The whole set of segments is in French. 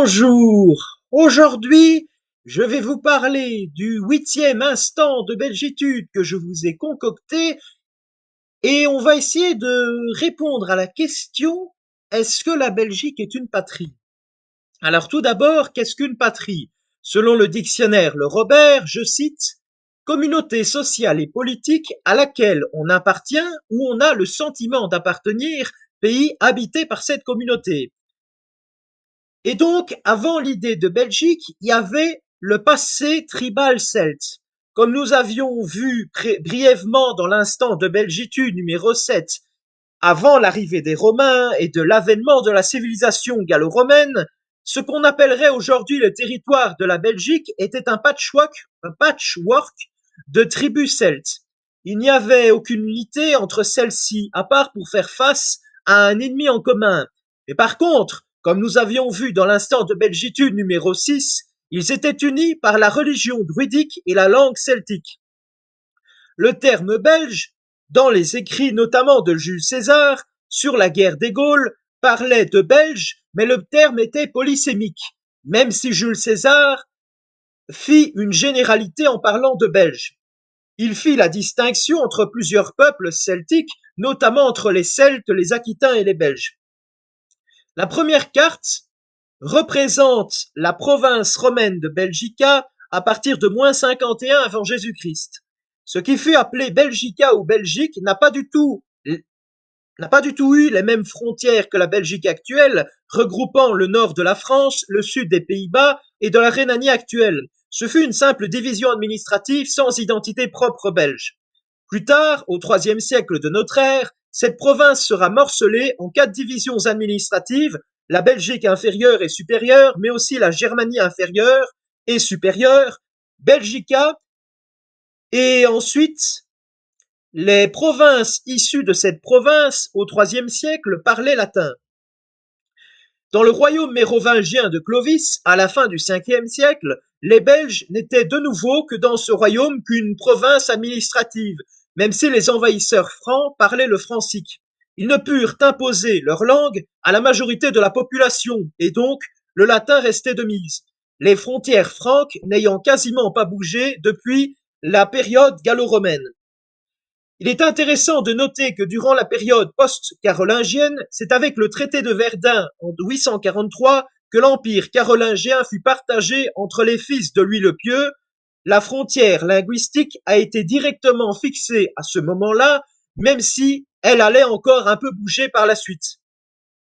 Bonjour, aujourd'hui je vais vous parler du 8e instant de belgitude que je vous ai concocté et on va essayer de répondre à la question: est-ce que la Belgique est une patrie? Alors tout d'abord, qu'est-ce qu'une patrie? Selon le dictionnaire Le Robert, je cite: communauté sociale et politique à laquelle on appartient ou on a le sentiment d'appartenir, pays habité par cette communauté. Et donc, avant l'idée de Belgique, il y avait le passé tribal celte. Comme nous avions vu brièvement dans l'instant de Belgitude numéro 7, avant l'arrivée des Romains et de l'avènement de la civilisation gallo-romaine, ce qu'on appellerait aujourd'hui le territoire de la Belgique était un patchwork de tribus celtes. Il n'y avait aucune unité entre celles-ci, à part pour faire face à un ennemi en commun. Mais par contre, comme nous avions vu dans l'instant de Belgitude numéro 6, ils étaient unis par la religion druidique et la langue celtique. Le terme belge, dans les écrits notamment de Jules César sur la guerre des Gaules, parlait de Belges, mais le terme était polysémique, même si Jules César fit une généralité en parlant de Belges. Il fit la distinction entre plusieurs peuples celtiques, notamment entre les Celtes, les Aquitains et les Belges. La première carte représente la province romaine de Belgica à partir de -51 avant Jésus-Christ. Ce qui fut appelé Belgica ou Belgique n'a pas du tout eu les mêmes frontières que la Belgique actuelle, regroupant le nord de la France, le sud des Pays-Bas et de la Rhénanie actuelle. Ce fut une simple division administrative sans identité propre belge. Plus tard, au IIIe siècle de notre ère, cette province sera morcelée en 4 divisions administratives: la Belgique inférieure et supérieure, mais aussi la Germanie inférieure et supérieure, Belgica, et ensuite les provinces issues de cette province au IIIe siècle parlaient latin. Dans le royaume mérovingien de Clovis, à la fin du Ve siècle, les Belges n'étaient de nouveau que dans ce royaume qu'une province administrative, même si les envahisseurs francs parlaient le francique. Ils ne purent imposer leur langue à la majorité de la population, et donc le latin restait de mise, les frontières franques n'ayant quasiment pas bougé depuis la période gallo-romaine. Il est intéressant de noter que durant la période post-carolingienne, c'est avec le traité de Verdun en 843 que l'empire carolingien fut partagé entre les fils de Louis le Pieux. La frontière linguistique a été directement fixée à ce moment-là, même si elle allait encore un peu bouger par la suite.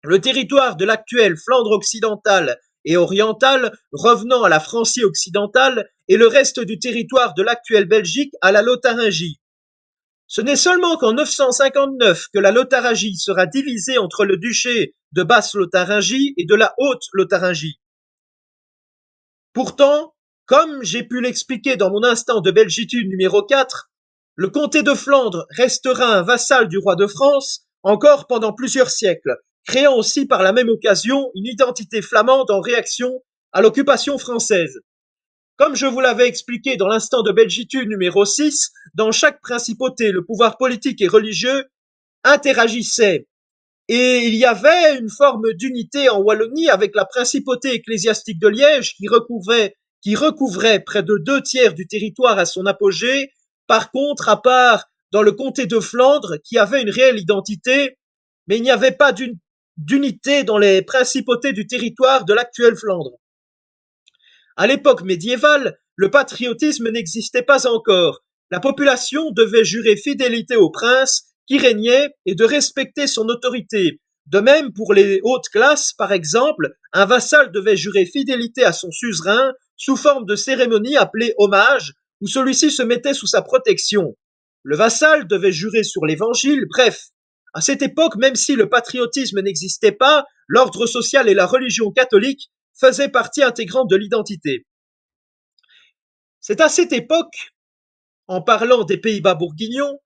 Le territoire de l'actuelle Flandre occidentale et orientale revenant à la Francie occidentale et le reste du territoire de l'actuelle Belgique à la Lotharingie. Ce n'est seulement qu'en 959 que la Lotharingie sera divisée entre le duché de Basse-Lotharingie et de la Haute-Lotharingie. Pourtant, comme j'ai pu l'expliquer dans mon instant de belgitude numéro 4, le comté de Flandre restera un vassal du roi de France encore pendant plusieurs siècles, créant aussi par la même occasion une identité flamande en réaction à l'occupation française. Comme je vous l'avais expliqué dans l'instant de belgitude numéro 6, dans chaque principauté, le pouvoir politique et religieux interagissait. Et il y avait une forme d'unité en Wallonie avec la principauté ecclésiastique de Liège qui recouvrait près de 2 tiers du territoire à son apogée. Par contre, à part dans le comté de Flandre, qui avait une réelle identité, mais il n'y avait pas d'unité dans les principautés du territoire de l'actuelle Flandre. À l'époque médiévale, le patriotisme n'existait pas encore. La population devait jurer fidélité au prince qui régnait et de respecter son autorité. De même, pour les hautes classes, par exemple, un vassal devait jurer fidélité à son suzerain sous forme de cérémonie appelée hommage, où celui-ci se mettait sous sa protection. Le vassal devait jurer sur l'évangile, bref. À cette époque, même si le patriotisme n'existait pas, l'ordre social et la religion catholique faisaient partie intégrante de l'identité. C'est à cette époque, en parlant des Pays-Bas bourguignons,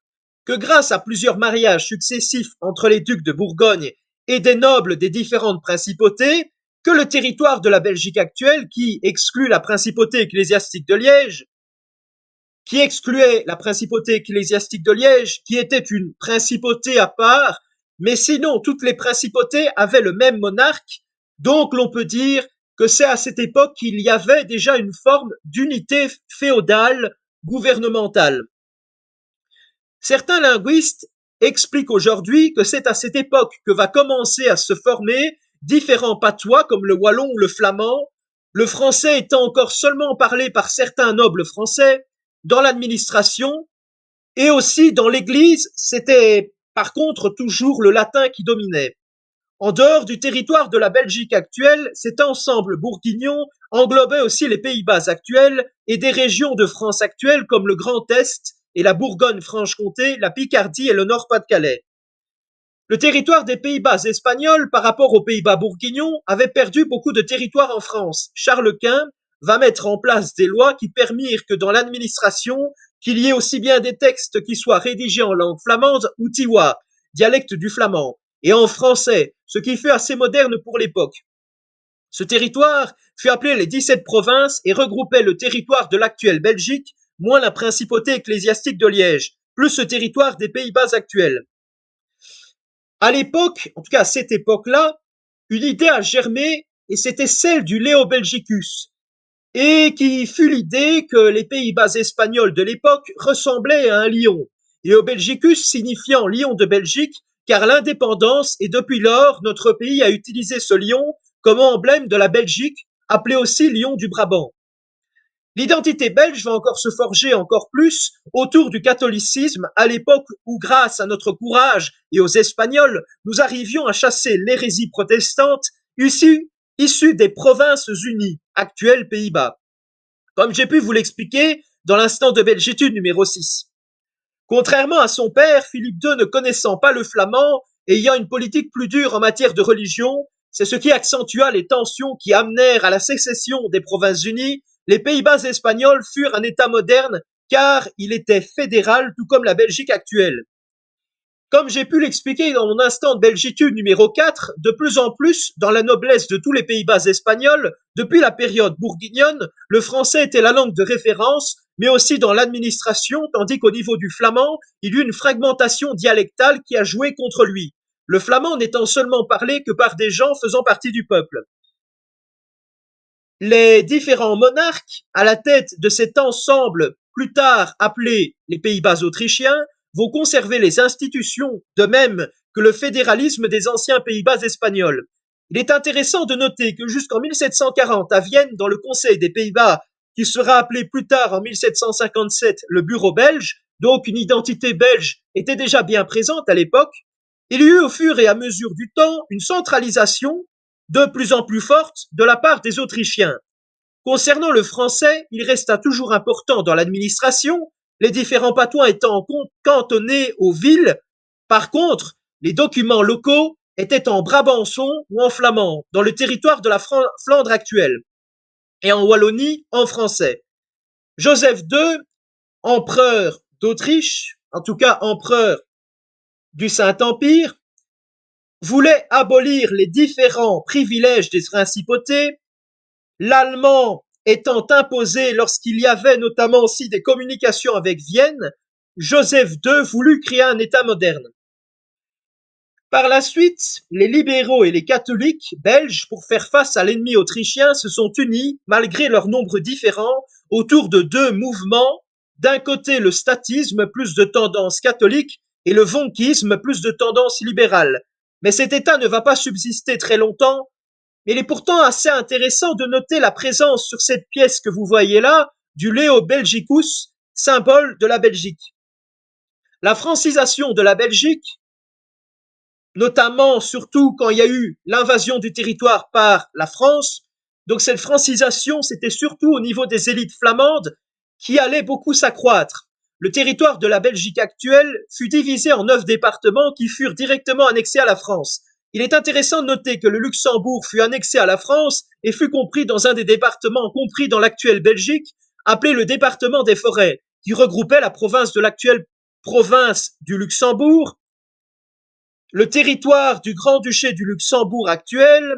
que grâce à plusieurs mariages successifs entre les ducs de Bourgogne et des nobles des différentes principautés, que le territoire de la Belgique actuelle, qui exclut la principauté ecclésiastique de Liège, qui excluait la principauté ecclésiastique de Liège, qui était une principauté à part, mais sinon toutes les principautés avaient le même monarque, donc l'on peut dire que c'est à cette époque qu'il y avait déjà une forme d'unité féodale gouvernementale. Certains linguistes expliquent aujourd'hui que c'est à cette époque que va commencer à se former différents patois comme le wallon ou le flamand, le français étant encore seulement parlé par certains nobles français, dans l'administration et aussi dans l'église, c'était par contre toujours le latin qui dominait. En dehors du territoire de la Belgique actuelle, cet ensemble bourguignon englobait aussi les Pays-Bas actuels et des régions de France actuelles comme le Grand Est et la Bourgogne-Franche-Comté, la Picardie et le Nord-Pas-de-Calais. Le territoire des Pays-Bas espagnols par rapport aux Pays-Bas bourguignons avait perdu beaucoup de territoire en France. Charles Quint va mettre en place des lois qui permirent que dans l'administration, qu'il y ait aussi bien des textes qui soient rédigés en langue flamande ou tiwa, dialecte du flamand, et en français, ce qui fut assez moderne pour l'époque. Ce territoire fut appelé les 17 provinces et regroupait le territoire de l'actuelle Belgique, moins la principauté ecclésiastique de Liège, plus ce territoire des Pays-Bas actuels. À l'époque, en tout cas à cette époque-là, une idée a germé et c'était celle du Leo Belgicus, et qui fut l'idée que les Pays-Bas espagnols de l'époque ressemblaient à un lion, Leo Belgicus signifiant lion de Belgique, car l'indépendance et depuis lors, notre pays a utilisé ce lion comme emblème de la Belgique, appelé aussi lion du Brabant. L'identité belge va encore se forger encore plus autour du catholicisme à l'époque où, grâce à notre courage et aux Espagnols, nous arrivions à chasser l'hérésie protestante issue des Provinces-Unies, actuelles Pays-Bas. Comme j'ai pu vous l'expliquer dans l'instant de belgitude numéro 6. Contrairement à son père, Philippe II ne connaissant pas le flamand et ayant une politique plus dure en matière de religion, c'est ce qui accentua les tensions qui amenèrent à la sécession des Provinces-Unies. Les Pays-Bas espagnols furent un État moderne car il était fédéral tout comme la Belgique actuelle. Comme j'ai pu l'expliquer dans mon instant de belgitude numéro 4, de plus en plus, dans la noblesse de tous les Pays-Bas espagnols, depuis la période bourguignonne, le français était la langue de référence, mais aussi dans l'administration, tandis qu'au niveau du flamand, il y eut une fragmentation dialectale qui a joué contre lui, le flamand n'étant seulement parlé que par des gens faisant partie du peuple. Les différents monarques, à la tête de cet ensemble plus tard appelé les Pays-Bas autrichiens, vont conserver les institutions, de même que le fédéralisme des anciens Pays-Bas espagnols. Il est intéressant de noter que jusqu'en 1740, à Vienne, dans le Conseil des Pays-Bas, qui sera appelé plus tard en 1757 le Bureau belge, donc une identité belge était déjà bien présente à l'époque, il y eut au fur et à mesure du temps une centralisation de plus en plus forte de la part des Autrichiens. Concernant le français, il resta toujours important dans l'administration, les différents patois étant cantonnés aux villes. Par contre, les documents locaux étaient en brabançon ou en flamand, dans le territoire de la Flandre actuelle, et en Wallonie en français. Joseph II, empereur d'Autriche, en tout cas empereur du Saint-Empire, voulait abolir les différents privilèges des principautés, l'allemand étant imposé lorsqu'il y avait notamment aussi des communications avec Vienne, Joseph II voulut créer un État moderne. Par la suite, les libéraux et les catholiques belges, pour faire face à l'ennemi autrichien, se sont unis, malgré leurs nombres différents, autour de deux mouvements. D'un côté, le statisme, plus de tendance catholique, et le vonkisme, plus de tendance libérale. Mais cet État ne va pas subsister très longtemps. Il est pourtant assez intéressant de noter la présence sur cette pièce que vous voyez là du Leo Belgicus, symbole de la Belgique. La francisation de la Belgique, notamment surtout quand il y a eu l'invasion du territoire par la France, donc cette francisation, c'était surtout au niveau des élites flamandes qui allait beaucoup s'accroître. Le territoire de la Belgique actuelle fut divisé en 9 départements qui furent directement annexés à la France. Il est intéressant de noter que le Luxembourg fut annexé à la France et fut compris dans un des départements compris dans l'actuelle Belgique, appelé le département des Forêts, qui regroupait la province de l'actuelle province du Luxembourg, le territoire du Grand-Duché du Luxembourg actuel,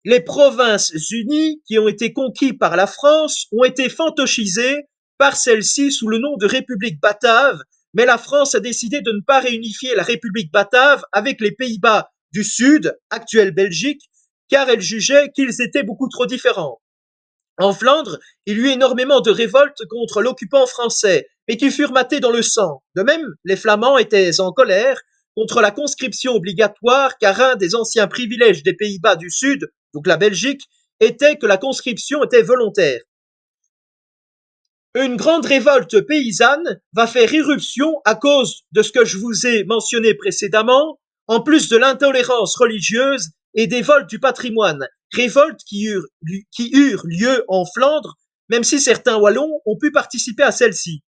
les Provinces-Unies qui ont été conquis par la France ont été fantochisées par celle-ci sous le nom de République batave, mais la France a décidé de ne pas réunifier la République batave avec les Pays-Bas du Sud, actuelle Belgique, car elle jugeait qu'ils étaient beaucoup trop différents. En Flandre, il y eut énormément de révoltes contre l'occupant français, mais qui furent matées dans le sang. De même, les Flamands étaient en colère contre la conscription obligatoire, car un des anciens privilèges des Pays-Bas du Sud, donc la Belgique, était que la conscription était volontaire. Une grande révolte paysanne va faire irruption à cause de ce que je vous ai mentionné précédemment, en plus de l'intolérance religieuse et des vols du patrimoine, révoltes qui eurent lieu en Flandre, même si certains Wallons ont pu participer à celle-ci.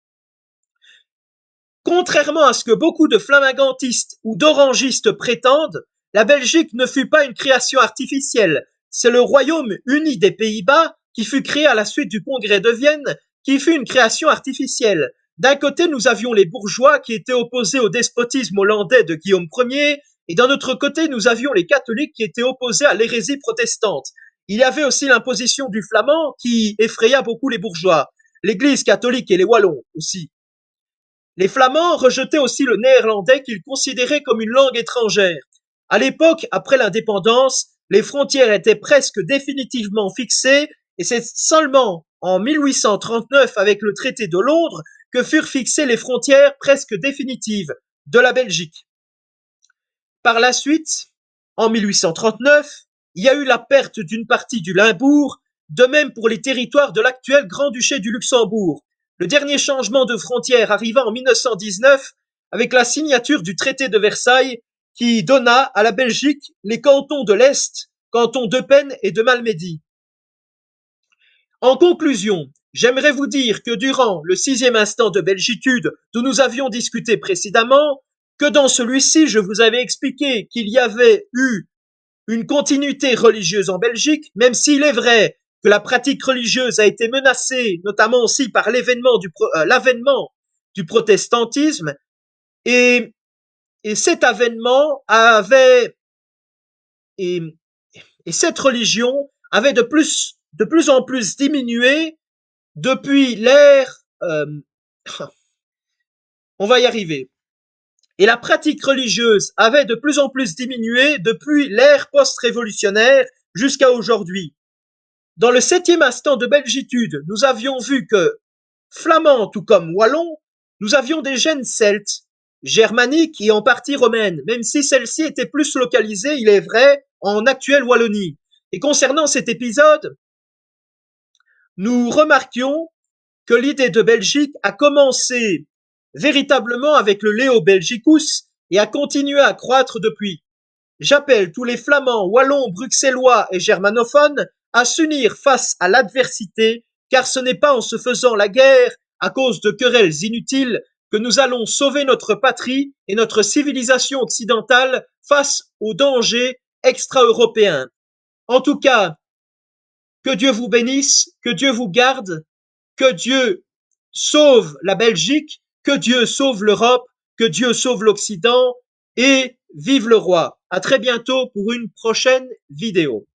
Contrairement à ce que beaucoup de flamingantistes ou d'orangistes prétendent, la Belgique ne fut pas une création artificielle, c'est le Royaume uni des Pays-Bas qui fut créé à la suite du Congrès de Vienne qui fut une création artificielle. D'un côté, nous avions les bourgeois qui étaient opposés au despotisme hollandais de Guillaume Ier, et d'un autre côté, nous avions les catholiques qui étaient opposés à l'hérésie protestante. Il y avait aussi l'imposition du flamand qui effraya beaucoup les bourgeois, l'Église catholique et les Wallons aussi. Les Flamands rejetaient aussi le néerlandais qu'ils considéraient comme une langue étrangère. À l'époque, après l'indépendance, les frontières étaient presque définitivement fixées et c'est seulement en 1839, avec le traité de Londres, que furent fixées les frontières presque définitives de la Belgique. Par la suite, en 1839, il y a eu la perte d'une partie du Limbourg, de même pour les territoires de l'actuel Grand-Duché du Luxembourg. Le dernier changement de frontière arriva en 1919 avec la signature du traité de Versailles qui donna à la Belgique les cantons de l'Est, cantons d'Eupen et de Malmedy. En conclusion, j'aimerais vous dire que durant le 6e instant de belgitude dont nous avions discuté précédemment, que dans celui-ci, je vous avais expliqué qu'il y avait eu une continuité religieuse en Belgique, même s'il est vrai que la pratique religieuse a été menacée, notamment aussi par l'avènement du protestantisme, et, cet avènement avait, et, et cette religion avait de plus en plus diminué depuis l'ère, on va y arriver. Et la pratique religieuse avait de plus en plus diminué depuis l'ère post-révolutionnaire jusqu'à aujourd'hui. Dans le 7e instant de belgitude, nous avions vu que, flamands tout comme wallons, nous avions des gènes celtes, germaniques et en partie romaines, même si celles-ci étaient plus localisées, il est vrai, en actuelle Wallonie. Et concernant cet épisode, nous remarquions que l'idée de Belgique a commencé véritablement avec le Léo Belgicus et a continué à croître depuis. J'appelle tous les Flamands, Wallons, Bruxellois et germanophones à s'unir face à l'adversité, car ce n'est pas en se faisant la guerre à cause de querelles inutiles que nous allons sauver notre patrie et notre civilisation occidentale face aux dangers extra-européens. En tout cas, que Dieu vous bénisse, que Dieu vous garde, que Dieu sauve la Belgique, que Dieu sauve l'Europe, que Dieu sauve l'Occident et vive le roi. À très bientôt pour une prochaine vidéo.